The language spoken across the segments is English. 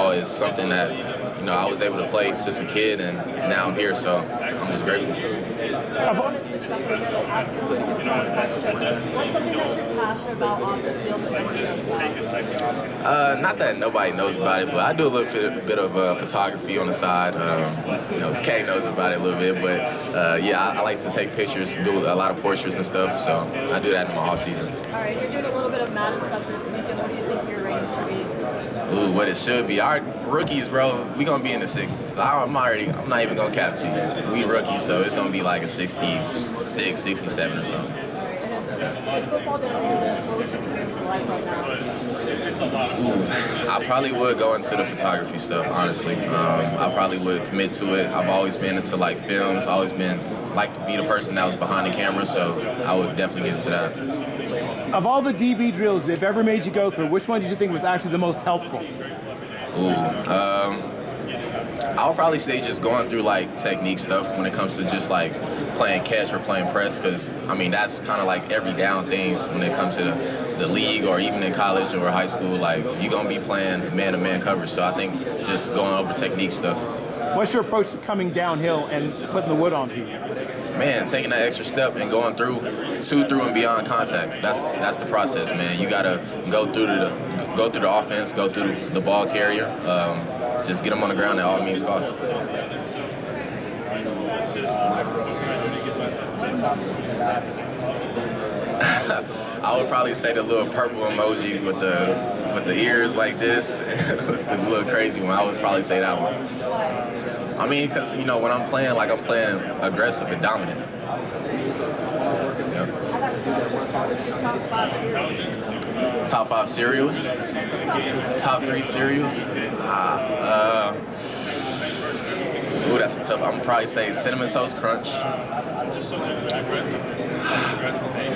football is something that, I was able to play since a kid, and now I'm here, so I'm just grateful. I want to switch back a bit and ask you a little bit more question. What's something that you're passionate about on the field that nobody knows about? Not that nobody knows about it, but I do a little bit of photography on the side. Kay knows about it a little bit, but I like to take pictures, do a lot of portraits and stuff, so I do that in my off season. All right, you're doing a little bit of Madden stuff this weekend. What do you think your rating should be? Ooh, what it should be. Our rookies, bro, we gonna be in the 60s. So I'm not even gonna cap to you. We rookies, so it's gonna be like a 66, 67 or something. If football didn't exist, what would you be doing for life right now? Ooh, I probably would go into the photography stuff, honestly. I probably would commit to it. I've always been into like films, always been like to be the person that was behind the camera, so I would definitely get into that. Of all the DB drills they've ever made you go through, which one did you think was actually the most helpful? Ooh, I would probably say just going through like technique stuff when it comes to just like playing catch or playing press, because I mean that's kind of like every down things when it comes to the league or even in college or high school. Like you're gonna be playing man-to-man coverage, so I think just going over technique stuff. What's your approach to coming downhill and putting the wood on people? Man, taking that extra step and going through and beyond contact. That's the process, man. You gotta go through the offense, go through the ball carrier. Just get them on the ground at all means cost. I would probably say the little purple emoji with the ears like this, the little crazy one. I would probably say that one. I mean, because, when I'm playing aggressive and dominant. Yeah. Top 5 cereals? Top 3 cereals? Ooh, that's a tough. I'm gonna probably say Cinnamon Toast Crunch.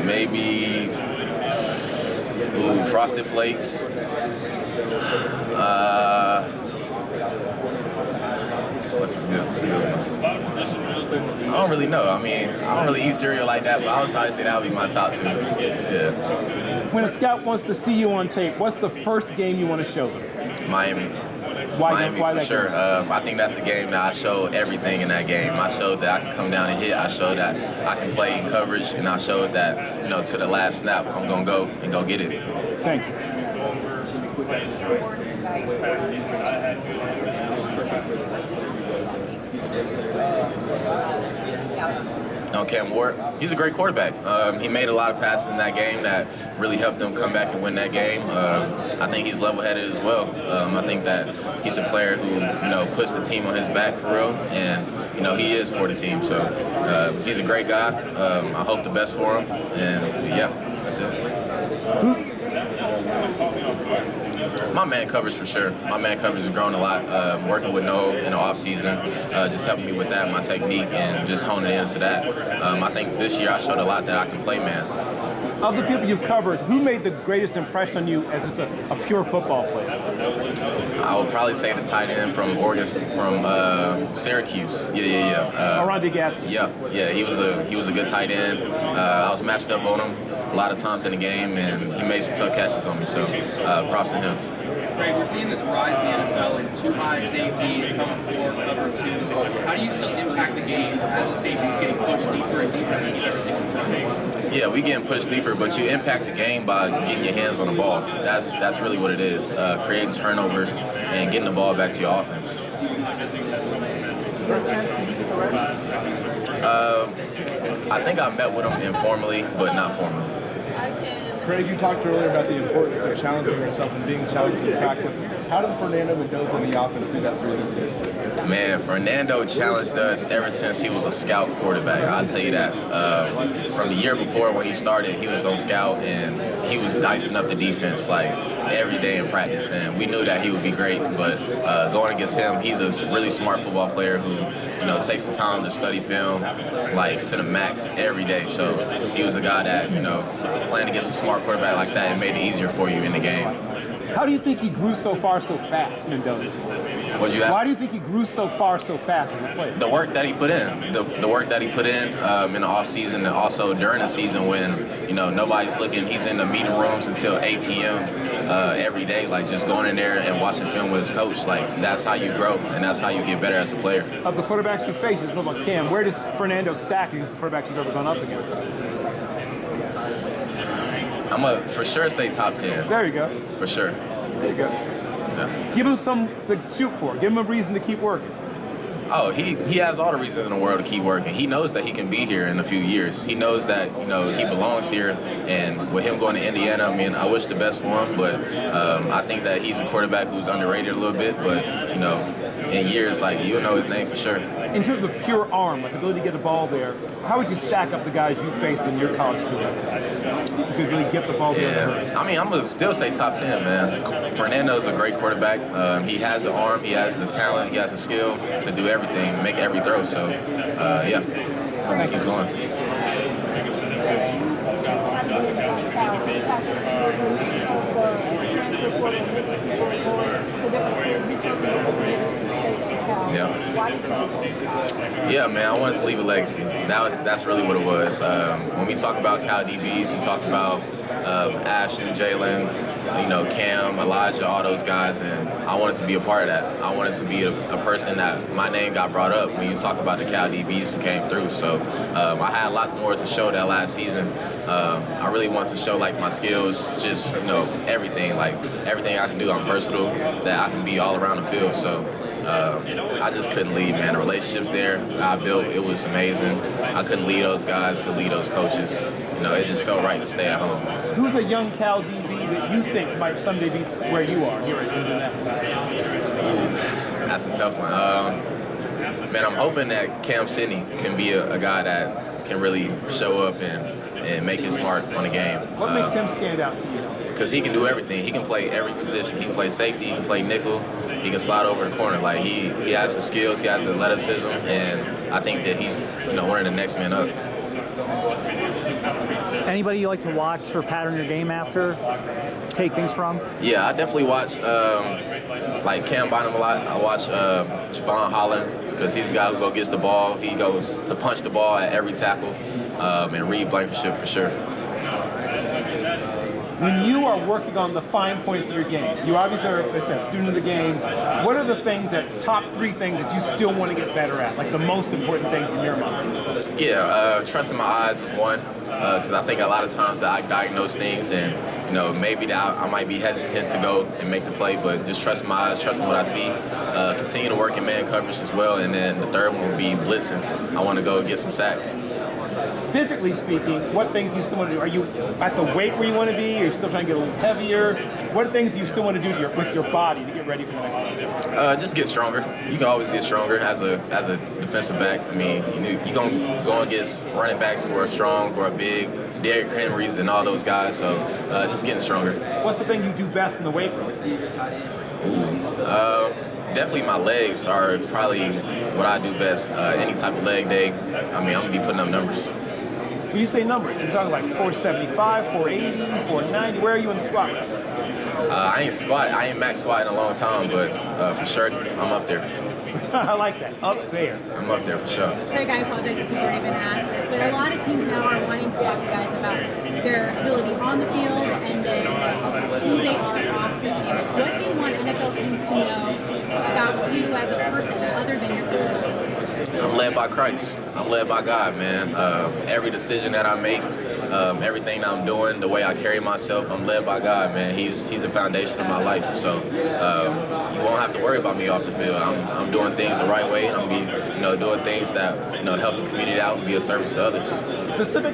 Maybe Frosted Flakes. What's a good one? I don't really know. I mean, I don't really eat cereal like that, but I would try to say that would be my top 2. Yeah. When a scout wants to see you on tape, what's the first game you want to show them? Miami. Why for sure. I think that's a game that I showed everything in that game. I showed that I can come down and hit. I showed that I can play in coverage, and I showed that, to the last snap, I'm going to go and go get it. Thank you. Cam Ward, he's a great quarterback. He made a lot of passes in that game that really helped them come back and win that game. I think he's level-headed as well. I think that he's a player who, puts the team on his back for real, and, he is for the team. So he's a great guy. I hope the best for him, and yeah, that's it. My man coverage for sure. My man coverage has grown a lot. Working with Noah in the off season, just helping me with that, my technique, and just honing into that. I think this year I showed a lot that I can play man. Of the people you've covered, who made the greatest impression on you as just a pure football player? I would probably say the tight end from Syracuse. Yeah. Around the gas. Yeah. He was a good tight end. I was matched up on him a lot of times in the game, and he made some tough catches on me. So props to him. Craig, we're seeing this rise in the NFL in 2 high safeties, cover 4, cover 2. How do you still impact the game as a safety is getting pushed deeper and deeper to keep everything in front? Yeah, we getting pushed deeper, but you impact the game by getting your hands on the ball. That's really what it is. Creating turnovers and getting the ball back to your offense. I think I met with him informally, but not formally. Craig, you talked earlier about the importance of challenging yourself and being challenged in practice. How did Fernando Mendoza and the offense do that for you this year? Man, Fernando challenged us ever since he was a scout quarterback. I'll tell you that. From the year before when he started, he was on scout, and he was dicing up the defense like every day in practice. And we knew that he would be great, but going against him, he's a really smart football player who takes the time to study film like to the max every day. So he was a guy that, playing against a smart quarterback like that, it made it easier for you in the game. How do you think he grew so far so fast, Mendoza? What'd you ask? Why do you think he grew so far so fast as a player? The work that he put in. The work that he put in the offseason, and also during the season when, nobody's looking. He's in the meeting rooms until 8 p.m. every day, like just going in there and watching film with his coach. Like that's how you grow and that's how you get better as a player. Of the quarterbacks you face, you talk about Cam. Where does Fernando stack against the quarterbacks you've ever gone up against? I'm gonna for sure say top 10. There you go. For sure. There you go. Yeah. Give him some to shoot for. Give him a reason to keep working. Oh, he has all the reasons in the world to keep working. He knows that he can be here in a few years. He knows that, you know, he belongs here. And with him going to Indiana, I mean, I wish the best for him. But I think that he's a quarterback who's underrated a little bit. But, you know, in years, like, you'll know his name for sure. In terms of pure arm, like ability to get the ball there, how would you stack up the guys you faced in your college career? You could really get the ball there. Yeah, I mean, I'm going to still say top 10, man. Fernando's a great quarterback. He has the arm, he has the talent, he has the skill to do everything, make every throw. So, yeah, I think he's going. Yeah, man, I wanted to leave a legacy. That's really what it was. When we talk about Cal DBs, we talk about Ashton, Jalen, you know, Cam, Elijah, all those guys, and I wanted to be a part of that. I wanted to be a person that my name got brought up when you talk about the Cal DBs who came through. So I had a lot more to show that last season. I really want to show like my skills, just, you know, everything I can do. I'm versatile, that I can be all around the field. So I just couldn't leave, man. The relationships there I built, it was amazing. I couldn't lead those guys, could lead those coaches. You know, it just felt right to stay at home. Who's a young Cal DB that you think might someday be where you are here at Indianapolis? That's a tough one. Man, I'm hoping that Cam Sidney can be a guy that can really show up and make his mark on the game. What makes him stand out to you? Because he can do everything. He can play every position. He can play safety, he can play nickel, he can slide over the corner. Like he has the skills, he has the athleticism, and I think that he's, you know, one of the next men up. Anybody you like to watch or pattern your game after? Take things from? Yeah, I definitely watch like Cam Bynum a lot. I watch Javon Holland because he's the guy who gets the ball. He goes to punch the ball at every tackle, and Reed Blankenship for sure. When you are working on the fine points of your game, you obviously are a student of the game. What are the things top 3 things that you still want to get better at, like the most important things in your mind? Yeah, trusting my eyes is one, because I think a lot of times that I diagnose things and, you know, maybe that I might be hesitant to go and make the play, but just trusting my eyes, trusting what I see. Continue to work in man coverage as well, and then the third one would be blitzing. I want to go get some sacks. Physically speaking, what things do you still want to do? Are you at the weight where you want to be? Are you still trying to get a little heavier? What things do you still want to do with your body to get ready for the next time? Just get stronger. You can always get stronger as a defensive back. I mean, you're going to go against running backs who are strong, who are big, Derrick Henrys and all those guys. So just getting stronger. What's the thing you do best in the weight room? Definitely my legs are probably what I do best. Any type of leg day, I mean, I'm going to be putting up numbers. When you say numbers, you're talking like 475, 480, 490. Where are you in the squat? I ain't max squat in a long time, but for sure, I'm up there. I like that. Up there. I'm up there for sure. Craig, I apologize if you've already been asked this, but a lot of teams now are wanting to talk to guys about their ability on the field and then who they are off the field. What do you want NFL teams to know about you as a person other than your physical ability? I'm led by Christ. I'm led by God, man. Every decision that I make, everything that I'm doing, the way I carry myself, I'm led by God, man. He's the foundation of my life. So you won't have to worry about me off the field. I'm doing things the right way, and I'm doing things that help the community out and be of service to others. Specifically,